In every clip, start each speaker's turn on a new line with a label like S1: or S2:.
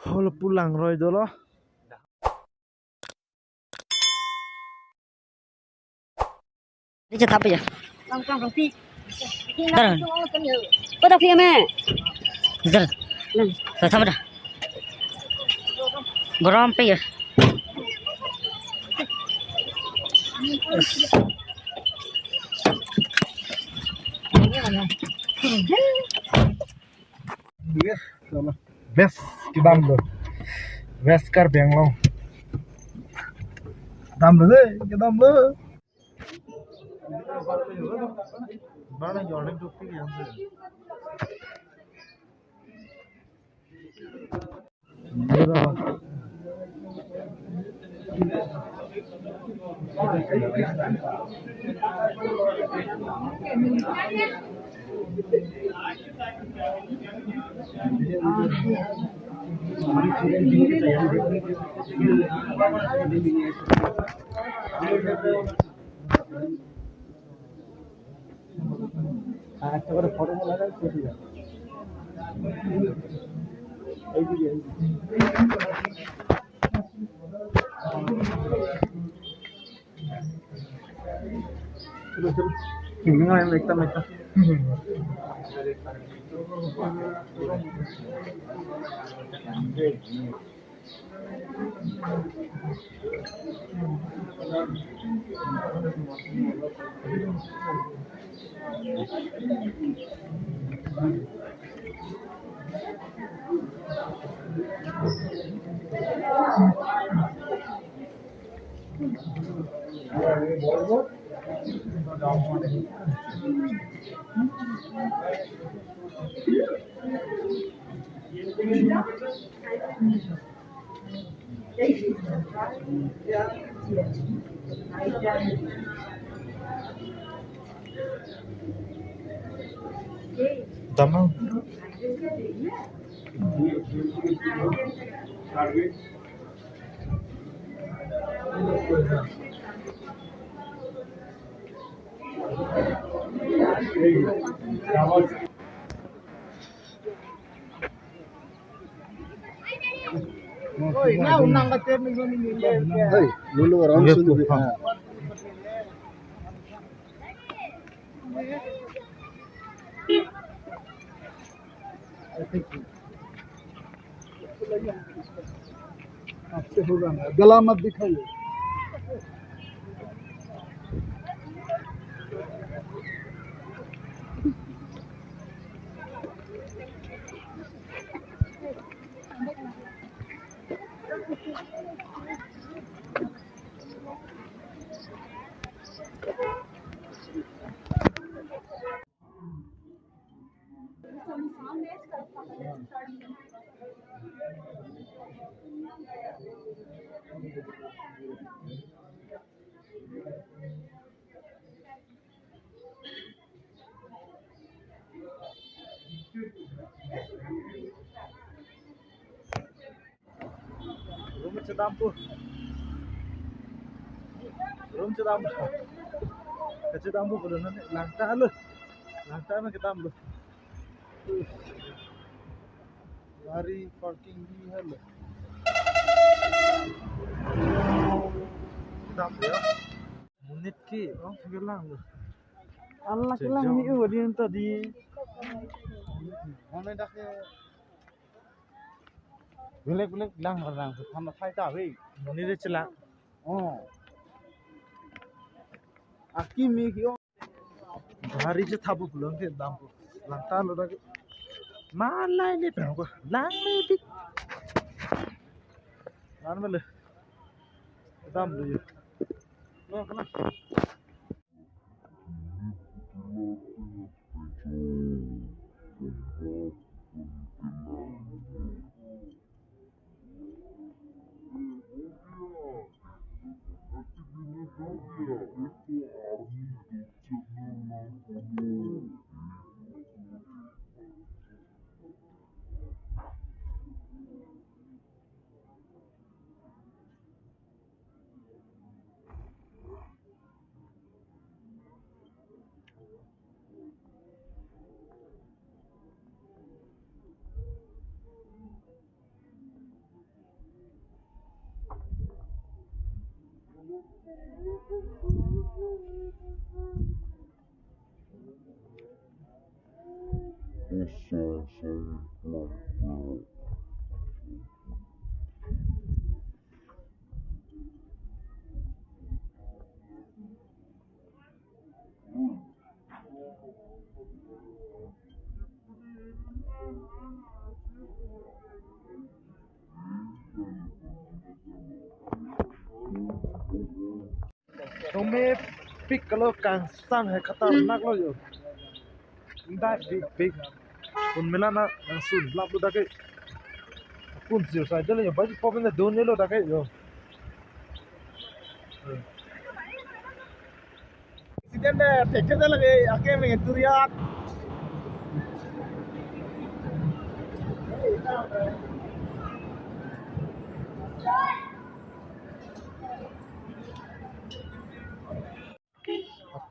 S1: Holo pulang roy dolo.
S2: Đi thắp bây giờ. Trong phi. Đó. Có tao phi mẹ. Giờ. Rồi thắp ra. Grom bây giờ.
S1: Yes, chalo. Best kidam lo. Best kar benglo. Dam lo de, kidam lo. Bana jordan to fi yanse. একটা করে photo লাগাই কেটে যাবে এইদিকে চলো চলো হিন্দি में देखता मैं Tamam. Oi, na unang kater ni gani ni. Hey, lulu orang sunu. आपसे होगा ना गला मत दिखाइए रूम से दामपुर kecil dampur belum nanti langkah na kita ambil lari parking di halo kita ambil ya menit ki oh segelang loh Allah kelang ni dia tadi mana dah ke boleh lang orang sama saya tahu menit dia celak oh aki mi kyo hari se thabu pulang ke dampu langta lo da malai ni pe ko lang ni bi nan mele dam lo yo no kana Nó mê pick kalau càng sang hay khatanak lo yo. Indah big kun milana sun lap lo dakai kun sio sa jale yo baji popin da don lo dakai yo. Accident take da lage ake me turiya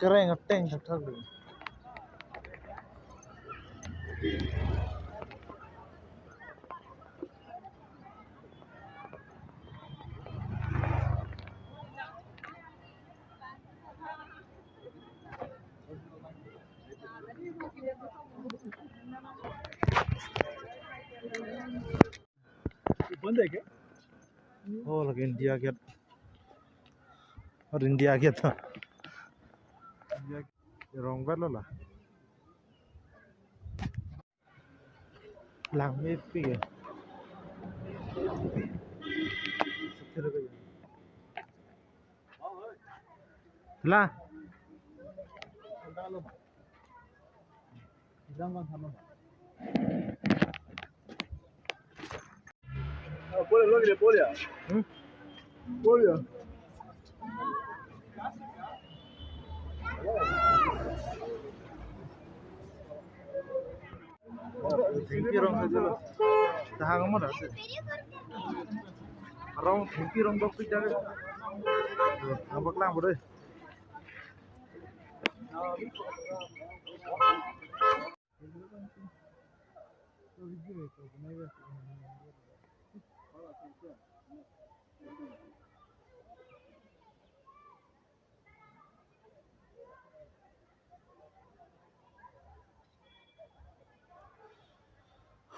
S1: keren ngeteng thak lo. बंद है क्या? ओ लगे India gate और India gate था wrong बार ला लांग में भी है ला boleh lo ni boleh ya boleh ya Thinki rong saja lo dah mana sih rong thinki rong dok pijak nampak lang boleh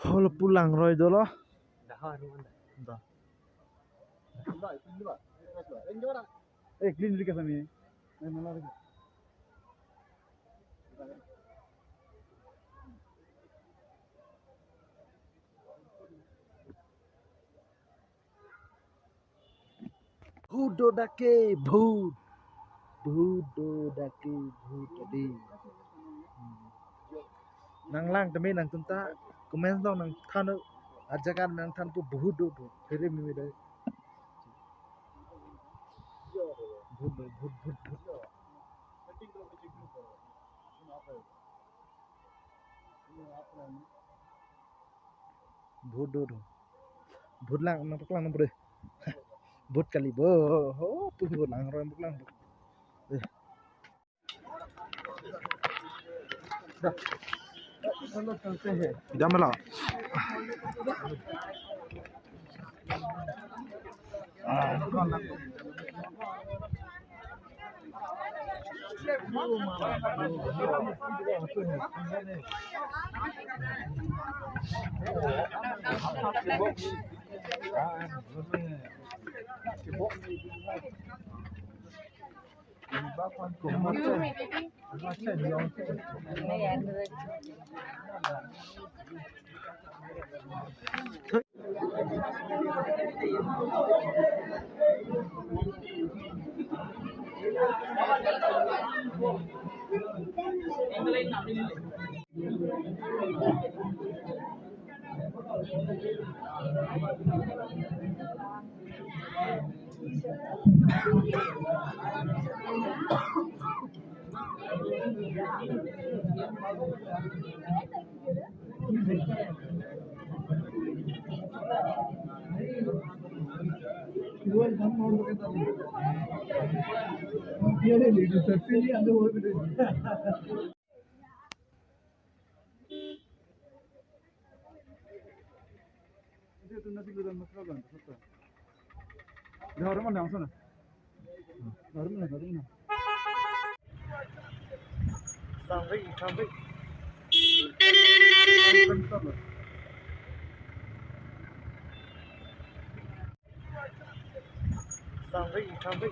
S1: Hol pulang roy dolo. Dah. Clean dikit kami. Malah lagi. Bhudo dake bhut. Bhudo dake bhut tadi. Nang lang tami nang tunta comment dong nang thanu ajakan nang than pu bhudo do. Fere mi dai. Bhut bhut bhut bhut. Bhudo do. Bhut lang nampak lang boleh. Bhut kali bo. Oh, pu lang roy nampak lang. चलो चलते हैं जमला Sampai. Sampai.